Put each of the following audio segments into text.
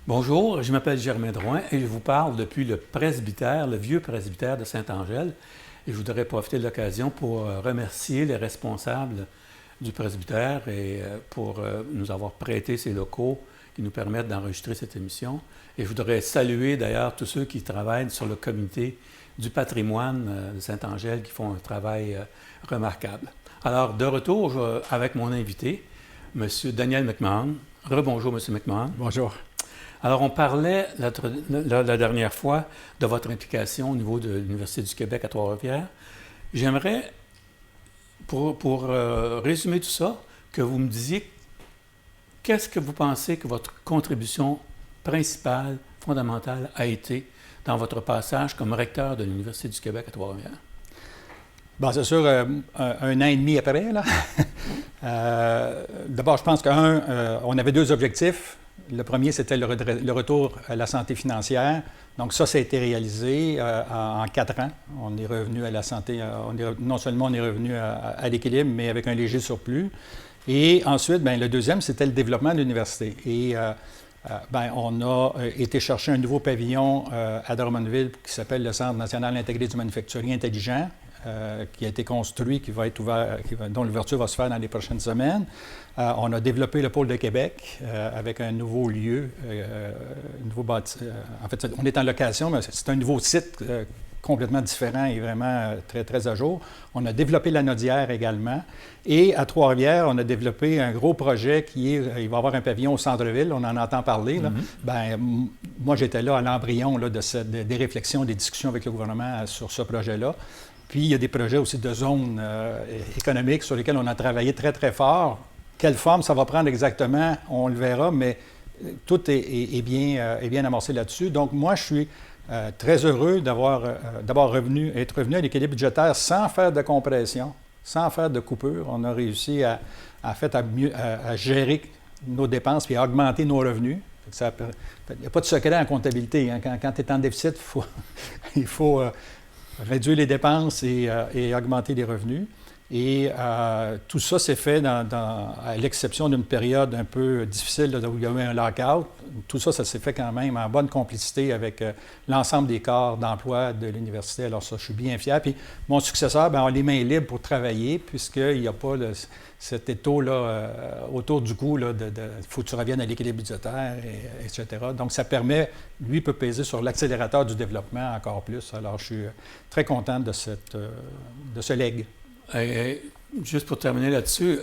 Bonjour, je m'appelle Germain Drouin et je vous parle depuis le presbytère, le vieux presbytère de Saint-Angèle. Et je voudrais profiter de l'occasion pour remercier les responsables du presbytère et pour nous avoir prêté ces locaux qui nous permettent d'enregistrer cette émission. Et je voudrais saluer d'ailleurs tous ceux qui travaillent sur le comité du patrimoine de Saint-Angèle qui font un travail remarquable. Alors, de retour avec mon invité, M. Daniel McMahon. Rebonjour, M. McMahon. Bonjour. Alors, on parlait la dernière fois de votre implication au niveau de l'Université du Québec à Trois-Rivières. J'aimerais, pour résumer tout ça, que vous me disiez qu'est-ce que vous pensez que votre contribution principale, fondamentale, a été dans votre passage comme recteur de l'Université du Québec à Trois-Rivières? Bon, c'est sûr, un an et demi après, là. D'abord, je pense on avait deux objectifs. Le premier, c'était le retour à la santé financière. Donc ça a été réalisé en 4 ans. On est revenu à la santé, non seulement on est revenu à l'équilibre, mais avec un léger surplus. Et ensuite, bien, le deuxième, c'était le développement de l'université. Et bien, on a été chercher un nouveau pavillon à Drummondville qui s'appelle le Centre national intégré du manufacturier intelligent, qui a été construit, qui va être ouvert, dont l'ouverture va se faire dans les prochaines semaines. On a développé le pôle de Québec avec un nouveau lieu, nouveau bâtiment. En fait, on est en location, mais c'est un nouveau site complètement différent et vraiment très, très à jour. On a développé la Nodière également. Et à Trois-Rivières, on a développé un gros projet qui est, il va y avoir un pavillon au centre-ville, on en entend parler. Là. Bien, moi, j'étais là à l'embryon là, des réflexions, des discussions avec le gouvernement sur ce projet-là. Puis, il y a des projets aussi de zones économiques sur lesquels on a travaillé très, très fort. Quelle forme ça va prendre exactement, on le verra, mais tout est bien amorcé là-dessus. Donc, moi, je suis très heureux d'abord être revenu à l'équilibre budgétaire sans faire de compression, sans faire de coupure. On a réussi à gérer nos dépenses et à augmenter nos revenus. Il n'y a pas de secret en comptabilité. Hein. Quand tu es en déficit, il faut réduire les dépenses et augmenter les revenus. Et tout ça s'est fait à l'exception d'une période un peu difficile là, où il y a eu un lockout. Tout ça, ça s'est fait quand même en bonne complicité avec l'ensemble des corps d'emploi de l'université. Alors ça, je suis bien fier. Puis mon successeur, bien, on a les mains libres pour travailler puisqu'il n'y a pas cet étau-là autour du cou de faut que tu reviennes à l'équilibre budgétaire, etc. Donc ça permet, lui peut peser sur l'accélérateur du développement encore plus. Alors je suis très content de ce legs. Et juste pour terminer là-dessus,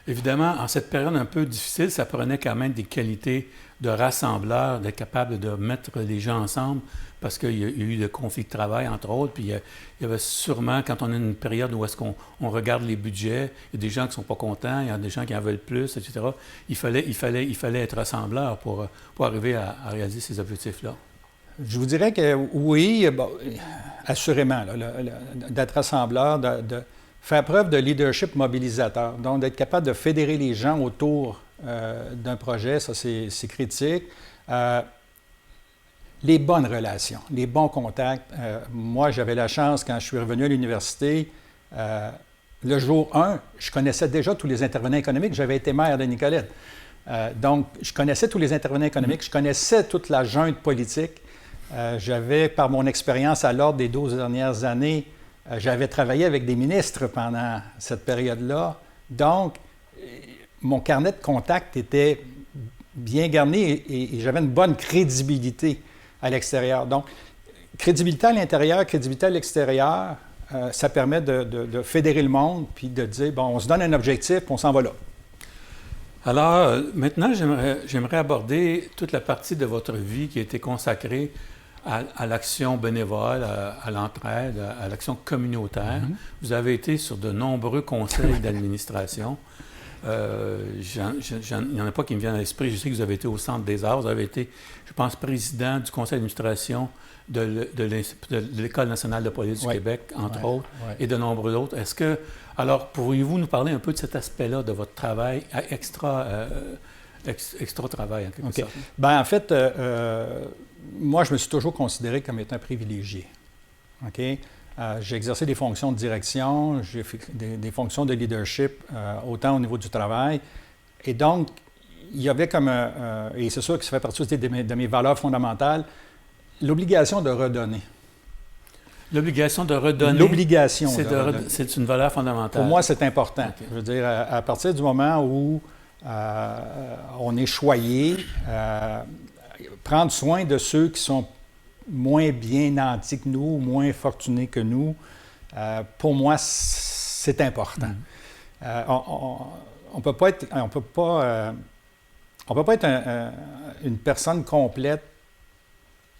évidemment, en cette période un peu difficile, ça prenait quand même des qualités de rassembleur, d'être capable de mettre les gens ensemble, parce qu'il y a eu des conflits de travail, entre autres, puis il y avait sûrement, quand on a une période où est-ce qu'on regarde les budgets, il y a des gens qui ne sont pas contents, il y a des gens qui en veulent plus, etc. Il fallait être rassembleur pour arriver à réaliser ces objectifs-là. Je vous dirais que oui, bon, assurément, d'être rassembleur, de faire preuve de leadership mobilisateur, donc d'être capable de fédérer les gens autour d'un projet, ça c'est critique. Les bonnes relations, les bons contacts. Moi, j'avais la chance, quand je suis revenu à l'université, le jour 1, je connaissais déjà tous les intervenants économiques, j'avais été maire de Nicolette. Donc, je connaissais tous les intervenants économiques, je connaissais toute la junte politique. J'avais, par mon expérience à l'ordre des 12 dernières années, j'avais travaillé avec des ministres pendant cette période-là. Donc, mon carnet de contacts était bien garni et j'avais une bonne crédibilité à l'extérieur. Donc, crédibilité à l'intérieur, crédibilité à l'extérieur, ça permet de fédérer le monde puis de dire, bon, on se donne un objectif puis on s'en va là. Alors, maintenant, j'aimerais aborder toute la partie de votre vie qui a été consacrée à l'action bénévole, à l'entraide, à l'action communautaire. Vous avez été sur de nombreux conseils d'administration. Il n'y en a pas qui me viennent à l'esprit. Je sais que vous avez été au Centre des arts. Vous avez été, je pense, président du conseil d'administration de l'École nationale de police du Québec, entre autres, et de nombreux autres. Alors, pourriez-vous nous parler un peu de cet aspect-là de votre travail extra travail, en quelque sorte? Bien, en fait, moi, je me suis toujours considéré comme étant privilégié. OK? J'ai exercé des fonctions de direction, des fonctions de leadership, autant au niveau du travail. Et donc, il y avait comme et c'est sûr que ça fait partie aussi de mes valeurs fondamentales, l'obligation de redonner. L'obligation de redonner. L'obligation. C'est une valeur fondamentale. Pour moi, c'est important. Okay. Je veux dire, à partir du moment où on est choyé, prendre soin de ceux qui sont moins bien nantis que nous, moins fortunés que nous, pour moi, c'est important. On ne peut pas être, une personne complète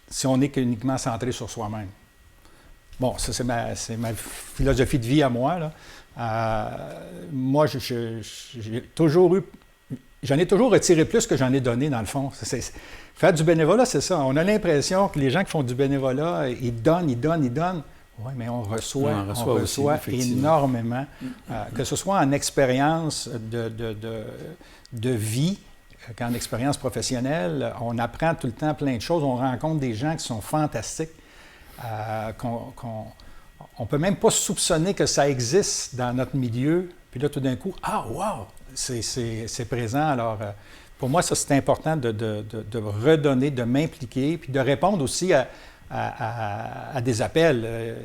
si on n'est uniquement centré sur soi-même. Bon, ça, c'est ma philosophie de vie à moi, là. Moi, j'en ai toujours retiré plus que j'en ai donné, dans le fond. Faire du bénévolat, c'est ça. On a l'impression que les gens qui font du bénévolat, ils donnent. Oui, mais on reçoit énormément, que ce soit en expérience de vie, qu'en expérience professionnelle. On apprend tout le temps plein de choses. On rencontre des gens qui sont fantastiques, on ne peut même pas soupçonner que ça existe dans notre milieu. Puis là, tout d'un coup, wow, c'est présent. Alors, pour moi, ça, c'est important de redonner, de m'impliquer, puis de répondre aussi à des appels.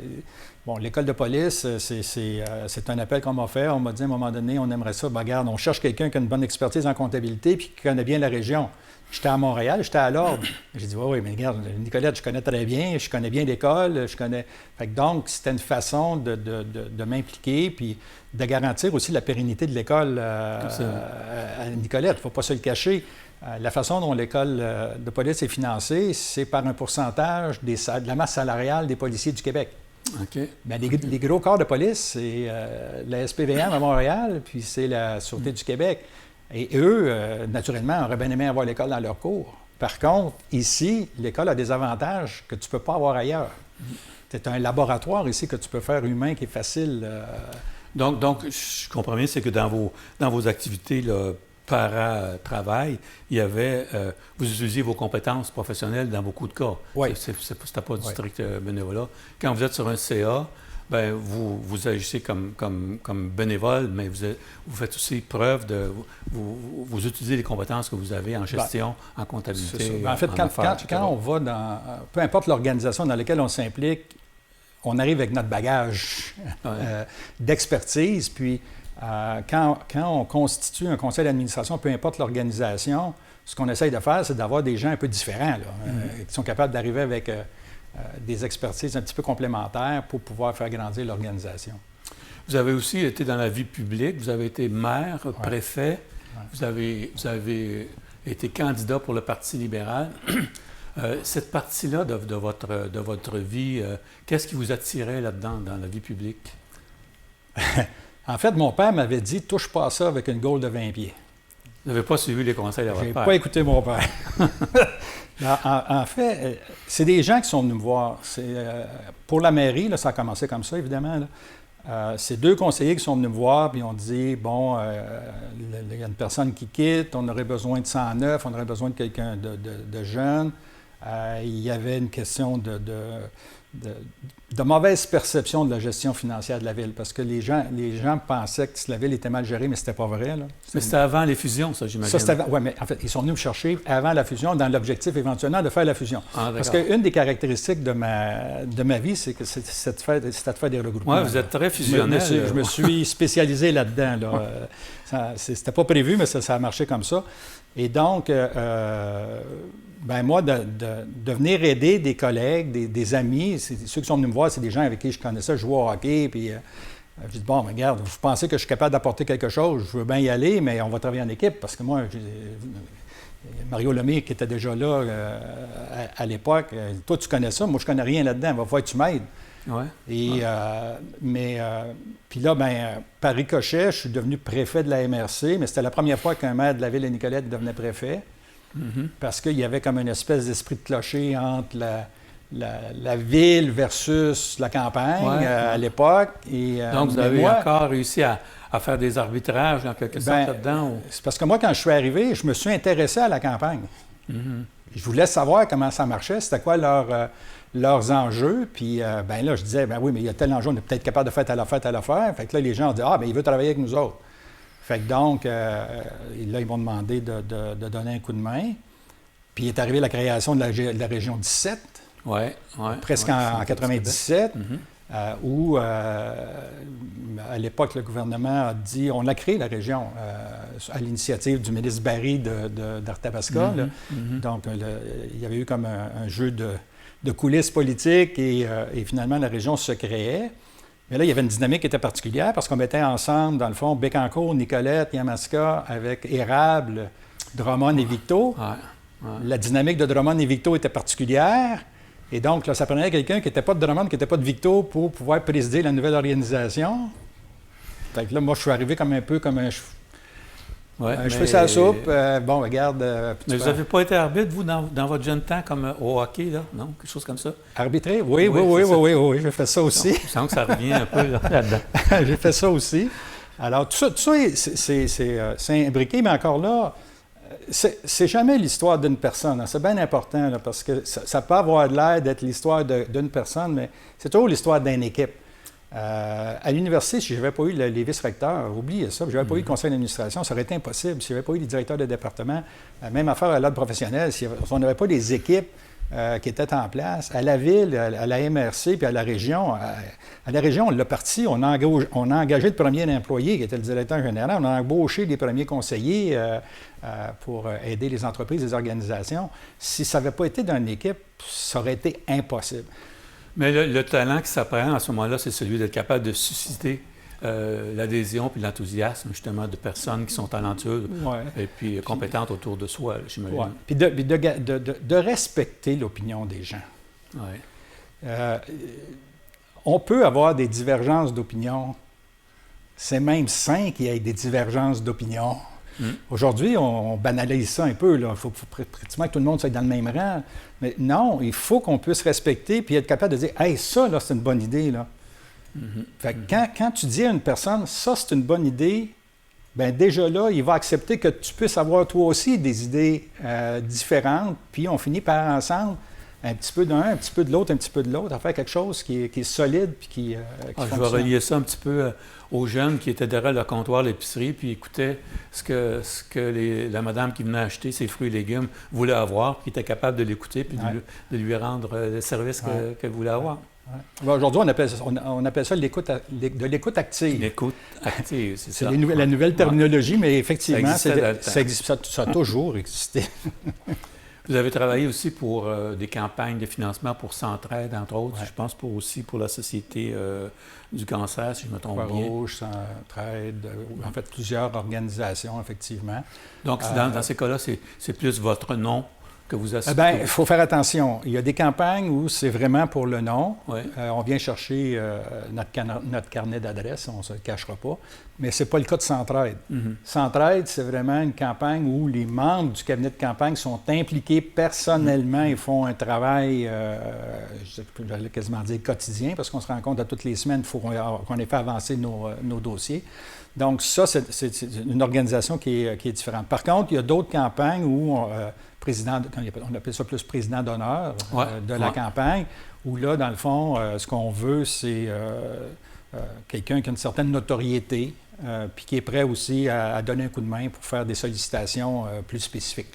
Bon, l'école de police, c'est un appel qu'on m'a fait. On m'a dit à un moment donné, on aimerait ça. Ben, regarde, on cherche quelqu'un qui a une bonne expertise en comptabilité puis qui connaît bien la région. J'étais à Montréal, j'étais à l'Ordre. J'ai dit, oui, mais regarde, Nicolette, je connais très bien, je connais bien l'école, Fait que donc, c'était une façon de m'impliquer puis de garantir aussi la pérennité de l'école à Nicolette. Il ne faut pas se le cacher. La façon dont l'école de police est financée, c'est par un pourcentage de la masse salariale des policiers du Québec. Okay. Bien, les gros corps de police, c'est la SPVM à Montréal, puis c'est la Sûreté du Québec. Et eux, naturellement, auraient bien aimé avoir l'école dans leur cours. Par contre, ici, l'école a des avantages que tu ne peux pas avoir ailleurs. C'est un laboratoire ici que tu peux faire humain qui est facile. Donc, je comprends bien, c'est que dans vos activités là, para-travail, il y avait, vous utilisiez vos compétences professionnelles dans beaucoup de cas. Oui. C'était pas du strict bénévolat. Quand vous êtes sur un CA, bien, vous agissez comme bénévole, mais vous faites aussi preuve de... Vous utilisez les compétences que vous avez en gestion, en comptabilité. En fait, quand on va dans... Peu importe l'organisation dans laquelle on s'implique, on arrive avec notre bagage d'expertise, puis quand on constitue un conseil d'administration, peu importe l'organisation, ce qu'on essaye de faire, c'est d'avoir des gens un peu différents, qui sont capables d'arriver avec... des expertises un petit peu complémentaires pour pouvoir faire grandir l'organisation. Vous avez aussi été dans la vie publique, vous avez été maire, préfet, vous avez été candidat pour le Parti libéral. Cette partie-là de votre vie, qu'est-ce qui vous attirait là-dedans, dans la vie publique? En fait, mon père m'avait dit « touche pas à ça avec une gaule de 20 pieds ». Vous n'avez pas suivi les conseils de votre père? Je n'ai pas écouté mon père. En fait, c'est des gens qui sont venus me voir. Pour la mairie, là, ça a commencé comme ça, évidemment. C'est 2 conseillers qui sont venus me voir, puis ont dit, bon, il y a une personne qui quitte, on aurait besoin de 109, on aurait besoin de quelqu'un de jeune. Il y avait une question de mauvaise perception de la gestion financière de la ville, parce que les gens pensaient que la ville était mal gérée, mais c'était pas vrai. Là. Mais c'était avant les fusions, ça, j'imagine. Ça, c'était avant. Oui, mais en fait, ils sont venus me chercher avant la fusion, dans l'objectif éventuellement de faire la fusion. Parce qu'une des caractéristiques de ma vie, c'est que c'était de faire des regroupements. Oui, vous êtes très fusionnel. Je me suis spécialisé là-dedans. Là. C'était pas prévu, mais ça a marché comme ça. Et donc, moi, de venir aider des collègues, des amis, ceux qui sont venus me voir, c'est des gens avec qui je connaissais, je jouais au hockey, puis je dis, bon, regarde, vous pensez que je suis capable d'apporter quelque chose, je veux bien y aller, mais on va travailler en équipe, parce que moi, Mario Lemay, qui était déjà là à l'époque, toi, tu connais ça, moi, je connais rien là-dedans, il va falloir que tu m'aides. Ouais. Et, puis là, par ricochet, je suis devenu préfet de la MRC, mais c'était la première fois qu'un maire de la ville de Nicolette devenait préfet, parce qu'il y avait comme une espèce d'esprit de clocher entre la ville versus la campagne à l'époque. Donc, vous avez encore réussi à faire des arbitrages, en quelque sorte, là-dedans? C'est parce que moi, quand je suis arrivé, je me suis intéressé à la campagne. Je voulais savoir comment ça marchait, c'était quoi leurs enjeux. Puis là, je disais, oui, mais il y a tel enjeu, on est peut-être capable de faire telle affaire. Fait que là, les gens ont dit, il veut travailler avec nous autres. Fait que donc, là, ils m'ont demandé de donner un coup de main. Puis est arrivée la création de la région 17, presque en 97, où, à l'époque, le gouvernement a dit, on a créé la région à l'initiative du ministre Barry d'Arthabasca. Donc, il y avait eu comme un jeu de coulisses politiques et finalement, la région se créait. Mais là, il y avait une dynamique qui était particulière parce qu'on mettait ensemble, dans le fond, Bécancour, Nicolette, Yamaska, avec Érable, Drummond et Victo. La dynamique de Drummond et Victo était particulière. Et donc, là, ça prenait quelqu'un qui n'était pas de Drummond, qui n'était pas de Victo pour pouvoir présider la nouvelle organisation. Fait que là, moi, je suis arrivé comme un peu comme un cheveu sur la soupe. Bon, regarde... mais vous n'avez pas été arbitre, vous, dans votre jeune temps, comme au hockey, là? Non? Quelque chose comme ça? Arbitré? Oui, j'ai fait ça aussi. Je sens que ça revient un peu là-dedans. J'ai fait ça aussi. Alors, tout ça c'est imbriqué, mais encore là, c'est jamais l'histoire d'une personne. Hein. C'est bien important, là, parce que ça peut avoir l'air d'être l'histoire d'une personne, mais c'est toujours l'histoire d'une équipe. À l'université, si je n'avais pas eu les vice-recteurs, oubliez ça, si je n'avais pas eu le conseil d'administration, ça aurait été impossible. Si je n'avais pas eu les directeurs de département, même affaire à l'ordre professionnel, si on n'avait pas les équipes qui étaient en place, à la ville, à la MRC, puis à la région, on l'a parti, on a engagé le premier employé, qui était le directeur général, on a embauché les premiers conseillers pour aider les entreprises, les organisations. Si ça n'avait pas été dans une équipe, ça aurait été impossible. Mais le talent qui s'apprend à ce moment-là, c'est celui d'être capable de susciter l'adhésion puis l'enthousiasme, justement, de personnes qui sont talentueuses et puis compétentes autour de soi, j'imagine. Puis de respecter l'opinion des gens. On peut avoir des divergences d'opinion. C'est même sain qu'il y ait des divergences d'opinion. Aujourd'hui, on banalise ça un peu. Il faut pratiquement que tout le monde soit dans le même rang. Mais non, il faut qu'on puisse respecter puis être capable de dire « Hey, ça, là, c'est une bonne idée. » là. Fait que quand tu dis à une personne « Ça, c'est une bonne idée », bien déjà là, il va accepter que tu puisses avoir toi aussi des idées différentes, puis on finit par ensemble, un petit peu d'un, un petit peu de l'autre, un petit peu de l'autre, à faire quelque chose qui est solide puis qui fonctionne. Je vais relier ça un petit peu aux jeunes qui étaient derrière le comptoir de l'épicerie puis écoutaient ce que la madame qui venait acheter ses fruits et légumes voulait avoir, puis était capable de l'écouter puis de lui rendre le service qu'elle voulait avoir. Aujourd'hui, on appelle ça de l'écoute active. L'écoute active, c'est ça. C'est la nouvelle terminologie, mais effectivement, ça a toujours existé. Vous avez travaillé aussi pour des campagnes de financement pour Centraide, entre autres. Je pense aussi pour la Société du cancer, si je me trompe bien. Croix-Rouge, Centraide, en fait, plusieurs organisations, effectivement. Donc, dans ces cas-là, c'est plus votre nom que vous assumez? Bien, il faut faire attention. Il y a des campagnes où c'est vraiment pour le nom. On vient chercher notre carnet d'adresse, on ne se le cachera pas. Mais ce n'est pas le cas de Centraide. Centraide, c'est vraiment une campagne où les membres du cabinet de campagne sont impliqués personnellement et font un travail, j'allais quasiment dire quotidien, parce qu'on se rend compte à toutes les semaines qu'il faut qu'on ait fait avancer nos dossiers. Donc ça, c'est une organisation qui est différente. Par contre, il y a d'autres campagnes où on appelle ça plus président d'honneur de la campagne, où là, dans le fond, ce qu'on veut, c'est quelqu'un qui a une certaine notoriété, puis qui est prêt aussi à donner un coup de main pour faire des sollicitations plus spécifiques.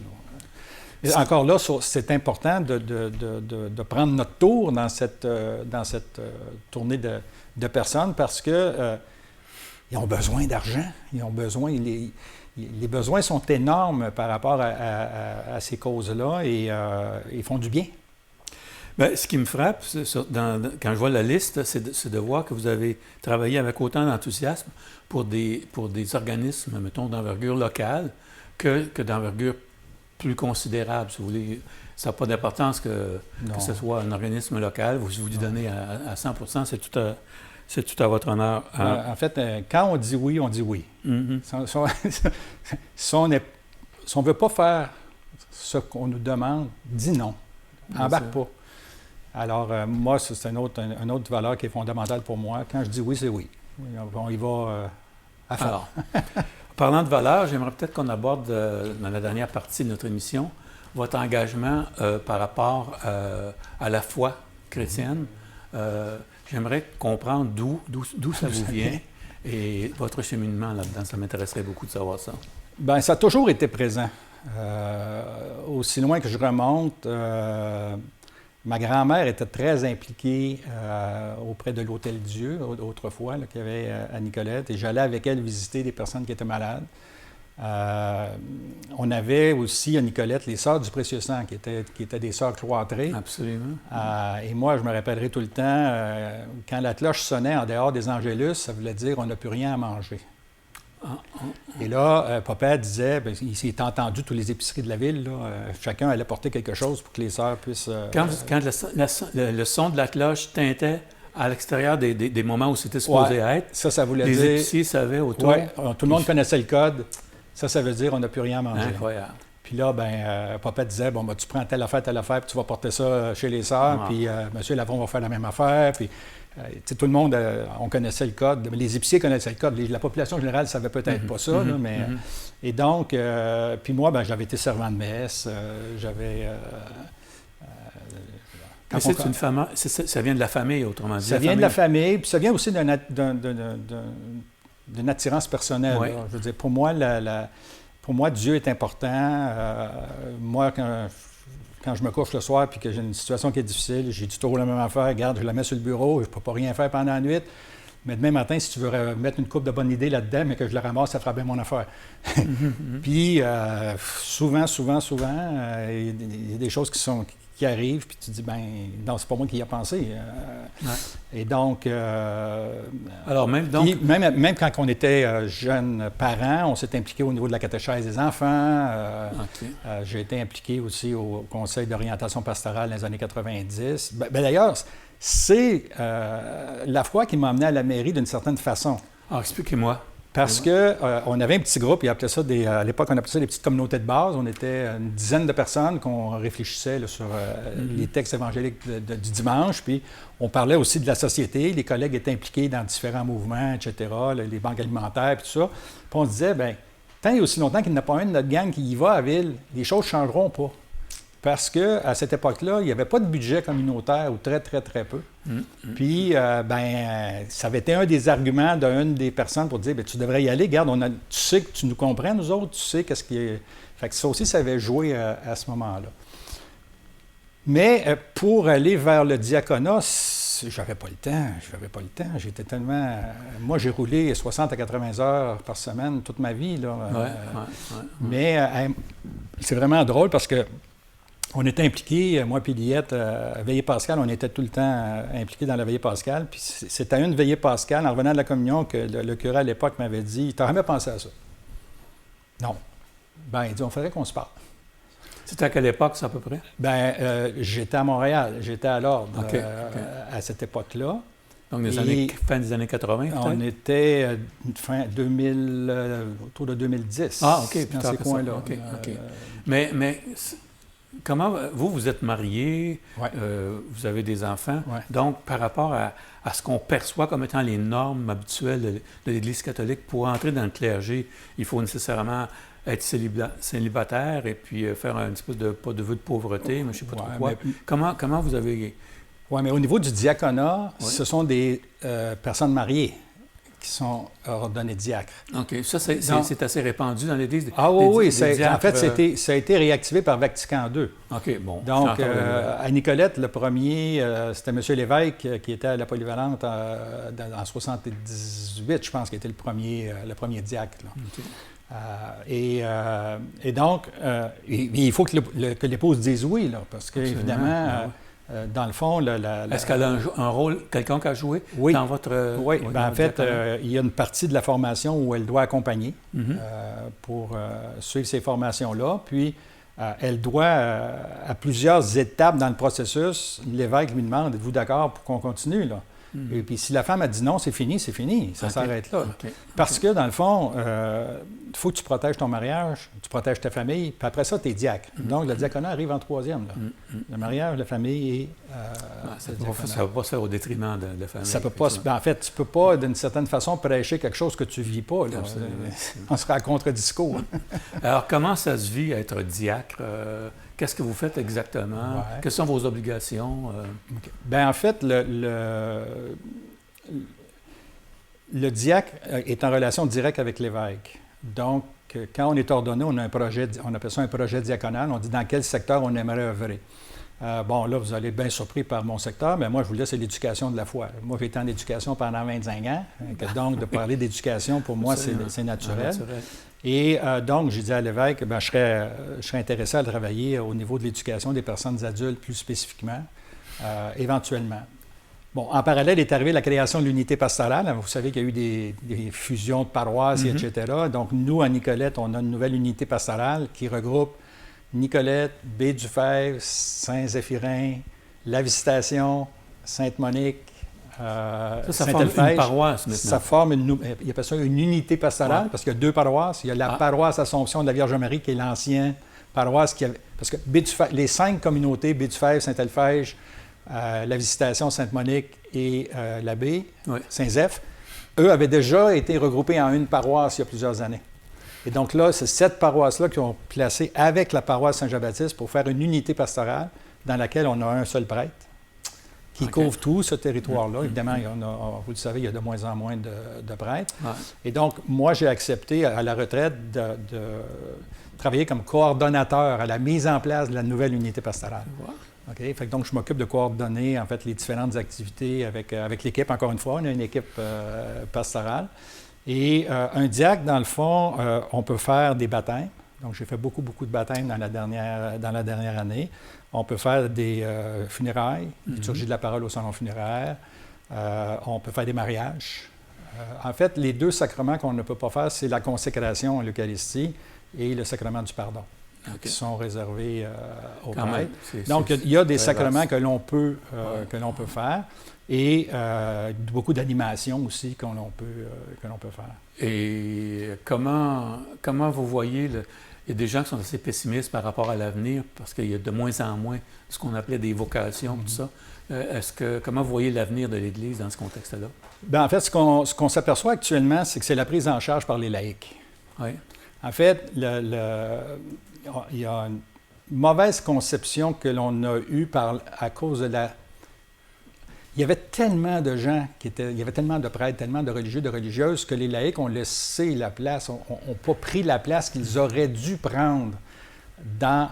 Et encore là, c'est important de prendre notre tour dans cette tournée de personnes parce que ils ont besoin d'argent, les besoins sont énormes par rapport à ces causes-là et ils font du bien. Bien, ce qui me frappe quand je vois la liste, c'est de voir que vous avez travaillé avec autant d'enthousiasme pour des organismes, mettons, d'envergure locale que d'envergure plus considérable, si vous voulez. Ça n'a pas d'importance que ce soit un organisme local. Vous lui donnez à 100 %, c'est tout à votre honneur. En fait, quand on dit oui, on dit oui. Si on ne veut pas faire ce qu'on nous demande, dis non. Embarque pas. Alors, moi, c'est une autre valeur qui est fondamentale pour moi. Quand je dis oui, c'est oui. On y va à fond. Alors, parlant de valeur, j'aimerais peut-être qu'on aborde dans la dernière partie de notre émission votre engagement par rapport à la foi chrétienne. J'aimerais comprendre d'où ça vous vient et votre cheminement là-dedans? Ça m'intéresserait beaucoup de savoir ça. Bien, ça a toujours été présent. Aussi loin que je remonte, ma grand-mère était très impliquée auprès de l'Hôtel Dieu, autrefois, qu'il y avait à Nicolette, et j'allais avec elle visiter des personnes qui étaient malades. On avait aussi à Nicolette les Sœurs du Précieux Sang, qui étaient des sœurs cloîtrées. Absolument. Et moi, je me rappellerai tout le temps, quand la cloche sonnait en dehors des Angélus, ça voulait dire on n'a plus rien à manger. Et là, papa disait, bien, il s'est entendu toutes les épiceries de la ville, là, chacun allait porter quelque chose pour que les sœurs puissent... Quand le son de la cloche tintait à l'extérieur des moments où c'était supposé être, ça voulait dire... Les épiciers savaient autour. Oui, tout le monde connaissait le code. Ça veut dire on n'a plus rien à manger. Incroyable. Puis là, papa disait, bon, tu prends telle affaire, puis tu vas porter ça chez les sœurs, puis M. Lavron va faire la même affaire, puis... tout le monde, on connaissait le code. Les épiciers connaissaient le code. La population générale ne savait peut-être pas ça. Là, mais, et donc, puis moi, j'avais été servant de messe. J'avais... ça vient de la famille, autrement dit. Ça vient de la famille, puis ça vient aussi d'une attirance personnelle. Oui. Je veux dire, pour moi, Dieu est important. Moi, quand je me couche le soir et que j'ai une situation qui est difficile, j'ai du toujours la même affaire. Regarde, je la mets sur le bureau, je ne peux pas rien faire pendant la nuit. Mais demain matin, si tu veux mettre une coupe de bonnes idées là-dedans, mais que je la ramasse, ça fera bien mon affaire. Puis, souvent, il y a des choses qui arrivent, puis tu dis, non, c'est pas moi qui y a pensé. Et donc... Alors, même quand on était jeunes parents, on s'est impliqué au niveau de la catéchèse des enfants. J'ai été impliqué aussi au Conseil d'orientation pastorale dans les années 90. D'ailleurs, c'est la foi qui m'a amené à la mairie d'une certaine façon. Expliquez-moi. Parce qu'on avait un petit groupe, à l'époque, on appelait ça des petites communautés de base. On était une dizaine de personnes qu'on réfléchissait là, sur les textes évangéliques du dimanche. Puis on parlait aussi de la société. Les collègues étaient impliqués dans différents mouvements, etc., les banques alimentaires, puis tout ça. Puis on se disait, tant et aussi longtemps qu'il n'y en a pas un de notre gang qui y va à ville, les choses ne changeront pas. Parce qu'à cette époque-là, il n'y avait pas de budget communautaire ou très, très, très peu. Puis, ça avait été un des arguments d'une des personnes pour dire, tu devrais y aller. Regarde, tu sais que tu nous comprends, nous autres, tu sais qu'est-ce qui est... Fait que ça aussi, ça avait joué à ce moment-là. Mais pour aller vers le diaconat, j'avais pas le temps. J'étais tellement... Moi, j'ai roulé 60 à 80 heures par semaine toute ma vie, là. Mais c'est vraiment drôle parce que on était impliqués, moi et Liette, veillée pascale, on était tout le temps impliqués dans la veillée pascale. Puis c'est à une veillée pascale, en revenant de la communion, que le curé à l'époque m'avait dit « T'as jamais pensé à ça? » Non. Il dit « On faudrait qu'on se parle. » C'était à quelle époque, ça, à peu près? J'étais à Montréal, j'étais à l'Ordre à cette époque-là. Donc, fin des années 80, peut-être? On était autour de 2010. OK, dans ces coins-là. OK. Mais comment, vous êtes marié, vous avez des enfants, donc par rapport à ce qu'on perçoit comme étant les normes habituelles de l'Église catholique, pour entrer dans le clergé, il faut nécessairement être célibataire et puis faire un espèce de, pas de vœu de pauvreté, mais je ne sais pas trop quoi. Comment vous avez... Oui, mais au niveau du diaconat, ce sont des personnes mariées qui sont ordonnés diacres. OK. Ça, c'est assez répandu dans l'Église. Oui. En fait, ça a été réactivé par Vatican II. OK, bon. Donc, à Nicolette, le premier, c'était M. Lévesque qui était à la Polyvalente en 78, je pense, qui était le premier diacre. Là. Okay. Et donc, il faut que l'épouse dise oui, là, parce qu'évidemment... dans le fond, est-ce qu'elle a un rôle quelconque à jouer dans votre... Oui, en fait, il y a une partie de la formation où elle doit accompagner pour suivre ces formations-là. Puis, elle doit, à plusieurs étapes dans le processus, l'évêque lui demande, êtes-vous d'accord pour qu'on continue, là? Et puis, si la femme a dit non, c'est fini, ça s'arrête là. Parce que, dans le fond, il faut que tu protèges ton mariage, tu protèges ta famille, puis après ça, tu es diacre. Donc, le diaconat arrive en troisième. Là. Le mariage, la famille et ça ne va pas se faire au détriment de la famille. Ça peut pas, en fait, tu ne peux pas, d'une certaine façon, prêcher quelque chose que tu ne vis pas. Là. On serait à contre-discours. Alors, comment ça se vit être diacre? Qu'est-ce que vous faites exactement? Quelles sont vos obligations? En fait, le diacre est en relation directe avec l'évêque. Donc, quand on est ordonné, on a un projet, on appelle ça un projet diaconal. On dit dans quel secteur on aimerait œuvrer. Bon, là, vous allez être bien surpris par mon secteur, mais moi, je vous dis, c'est l'éducation de la foi. Moi, j'ai été en éducation pendant 25 ans. Donc, de parler d'éducation, pour moi, c'est naturel. Et donc, j'ai dit à l'évêque, je serais intéressé à travailler au niveau de l'éducation des personnes adultes plus spécifiquement, éventuellement. Bon, en parallèle est arrivée la création de l'unité pastorale. Vous savez qu'il y a eu des fusions de paroisses, etc. Donc, nous, à Nicolette, on a une nouvelle unité pastorale qui regroupe Nicolette, Baie-du-Fèvre, Saint-Zéphirin, La Visitation, Sainte-Monique, ça forme une paroisse maintenant. Ça forme il appelle ça une unité pastorale, parce qu'il y a deux paroisses. Il y a la paroisse Assomption de la Vierge Marie, qui est l'ancienne paroisse qui avait... Parce que les 5 communautés, Baie-du-Fèvre, Saint-Alphège, La Visitation, Sainte-Monique et l'abbé, Saint-Zéph, eux avaient déjà été regroupés en une paroisse il y a plusieurs années. Et donc là, c'est cette paroisse-là qui ont placé avec la paroisse Saint-Jean-Baptiste pour faire une unité pastorale dans laquelle on a un seul prêtre qui couvre tout ce territoire-là. Évidemment, vous le savez, il y a de moins en moins de prêtres. Et donc, moi, j'ai accepté à la retraite de travailler comme coordonnateur à la mise en place de la nouvelle unité pastorale. Fait que donc, je m'occupe de coordonner, en fait, les différentes activités avec l'équipe. Encore une fois, on a une équipe pastorale. Et un diacre, dans le fond, on peut faire des baptêmes. Donc, j'ai fait beaucoup de baptêmes dans la dernière année. On peut faire des funérailles, liturgie de la parole au salon funéraire. On peut faire des mariages. En fait, les 2 sacrements qu'on ne peut pas faire, c'est la consécration à l'Eucharistie et le sacrement du pardon, qui sont réservés aux prêtres. Donc, il y a des sacrements que l'on peut faire. Et beaucoup d'animations aussi que l'on peut faire. Et comment vous voyez, il y a des gens qui sont assez pessimistes par rapport à l'avenir parce qu'il y a de moins en moins ce qu'on appelait des vocations, tout ça. Comment vous voyez l'avenir de l'Église dans ce contexte-là? Bien, en fait, ce qu'on s'aperçoit actuellement, c'est que c'est la prise en charge par les laïcs. Oui. En fait, il y a une mauvaise conception que l'on a eue à cause de la... Il y avait tellement de gens il y avait tellement de prêtres, tellement de religieux, de religieuses, que les laïcs ont laissé la place, n'ont pas pris la place qu'ils auraient dû prendre dans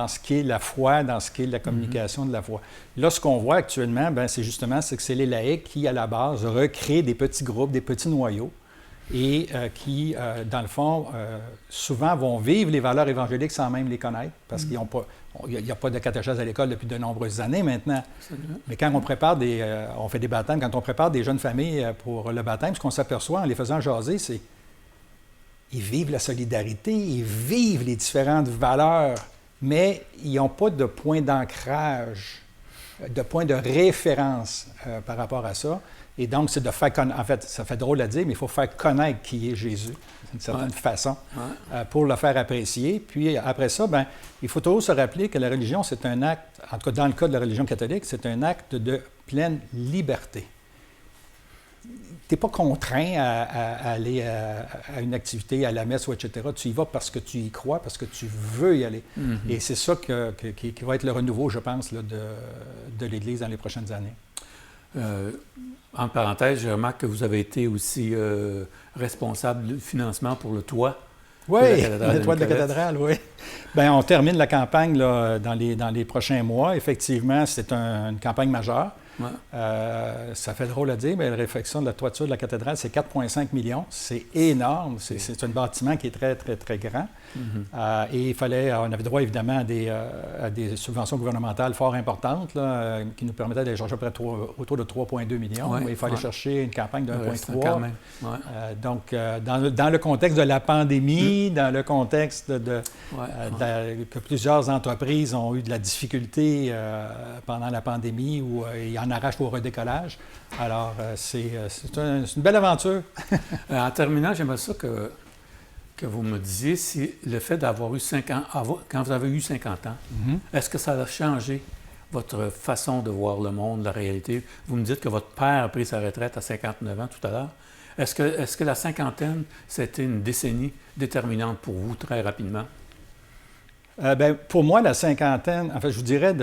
ce qui est la foi, dans ce qui est la communication de la foi. Là, ce qu'on voit actuellement, c'est que c'est les laïcs qui, à la base, recréent des petits groupes, des petits noyaux, et qui, dans le fond, souvent vont vivre les valeurs évangéliques sans même les connaître, parce qu'il n'y a pas de catéchèse à l'école depuis de nombreuses années maintenant. Mais quand on prépare on fait des baptêmes, quand on prépare des jeunes familles pour le baptême, ce qu'on s'aperçoit en les faisant jaser, c'est qu'ils vivent la solidarité, ils vivent les différentes valeurs, mais ils n'ont pas de point d'ancrage, de point de référence par rapport à ça. Et donc, c'est de faire connaître, en fait, ça fait drôle à dire, mais il faut faire connaître qui est Jésus, d'une certaine façon, pour le faire apprécier. Puis après ça, il faut toujours se rappeler que la religion, c'est un acte, en tout cas dans le cas de la religion catholique, c'est un acte de pleine liberté. Tu n'es pas contraint à aller à une activité, à la messe, ou etc. Tu y vas parce que tu y crois, parce que tu veux y aller. Et c'est ça qui va être le renouveau, je pense, là, de l'Église dans les prochaines années. En parenthèse, je remarque que vous avez été aussi responsable du financement pour le toit. Oui, le toit de la cathédrale, oui. Bien, on termine la campagne là, dans les prochains mois. Effectivement, c'est une campagne majeure. Ça fait drôle à dire, mais la réfection de la toiture de la cathédrale, c'est 4,5 millions. C'est énorme. C'est un bâtiment qui est très, très, très grand. Et on avait droit, évidemment, à des subventions gouvernementales fort importantes là, qui nous permettaient d'aller chercher autour de 3,2 millions. Il fallait chercher une campagne de 1,3. Donc, dans le contexte de la pandémie, dans le contexte que plusieurs entreprises ont eu de la difficulté pendant la pandémie, où il y en arrache au redécollage. Alors, c'est une belle aventure. En terminant, j'aimerais ça que vous me disiez si le fait d'avoir eu 5 ans, quand vous avez eu 50 ans, est-ce que ça a changé votre façon de voir le monde, la réalité? Vous me dites que votre père a pris sa retraite à 59 ans tout à l'heure. Est-ce que la cinquantaine, c'était une décennie déterminante pour vous, très rapidement? Pour moi, la cinquantaine, en fait, je vous dirais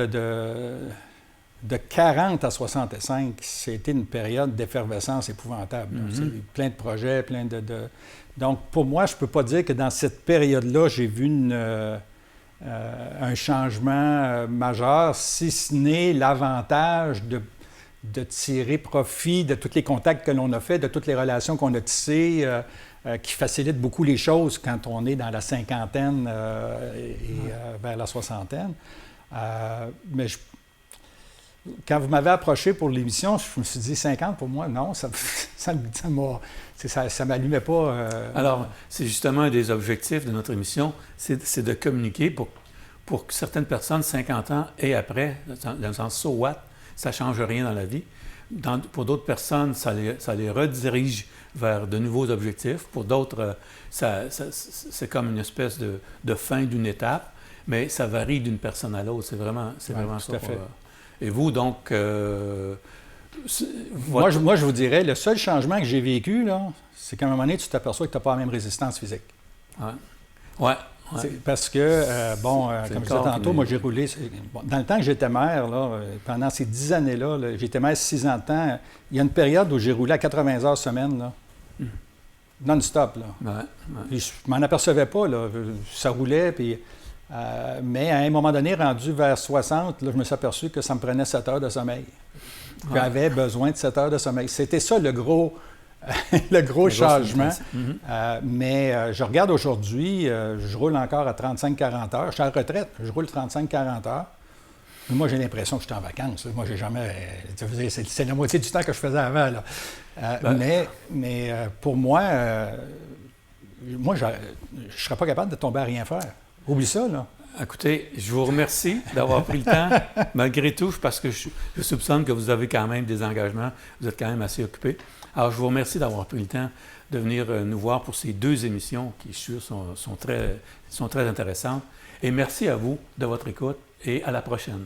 de 40 à 65, c'était une période d'effervescence épouvantable. C'est plein de projets, Donc, pour moi, je ne peux pas dire que dans cette période-là, j'ai vu un changement majeur, si ce n'est l'avantage de tirer profit de tous les contacts que l'on a faits, de toutes les relations qu'on a tissées, qui facilitent beaucoup les choses quand on est dans la cinquantaine vers la soixantaine. Mais quand vous m'avez approché pour l'émission, je me suis dit 50 pour moi, non, ça m'allumait pas. Alors, c'est justement un des objectifs de notre émission, c'est de communiquer pour que certaines personnes, 50 ans et après, dans le sens « so what », ça ne change rien dans la vie. Pour d'autres personnes, ça les redirige vers de nouveaux objectifs. Pour d'autres, c'est comme une espèce de fin d'une étape, mais ça varie d'une personne à l'autre. C'est vraiment ça. Tout à fait. Et vous, donc... Moi, je vous dirais, le seul changement que j'ai vécu, là, c'est qu'à un moment donné, tu t'aperçois que tu n'as pas la même résistance physique. Ouais. Parce que, comme je disais tantôt, moi, j'ai roulé... dans le temps que j'étais maire, là, pendant ces 10 années-là, j'étais maire 6 ans de temps, il y a une période où j'ai roulé à 80 heures semaine, là, non-stop. Là. Puis je m'en apercevais pas, là, ça roulait, puis... mais à un moment donné, rendu vers 60, là, je me suis aperçu que ça me prenait 7 heures de sommeil. J'avais besoin de 7 heures de sommeil. C'était ça le gros changement. Mais je regarde aujourd'hui, je roule encore à 35-40 heures. Je suis en retraite, je roule 35-40 heures. Mais moi, j'ai l'impression que je suis en vacances. Moi, j'ai jamais... C'est la moitié du temps que je faisais avant. Là. Mais pour moi, je ne serais pas capable de tomber à rien faire. Oublie ça, là. Écoutez, je vous remercie d'avoir pris le temps, malgré tout, parce que je soupçonne que vous avez quand même des engagements, vous êtes quand même assez occupé. Alors, je vous remercie d'avoir pris le temps de venir nous voir pour ces 2 émissions qui, je suis sûr, sont très intéressantes. Et merci à vous de votre écoute et à la prochaine.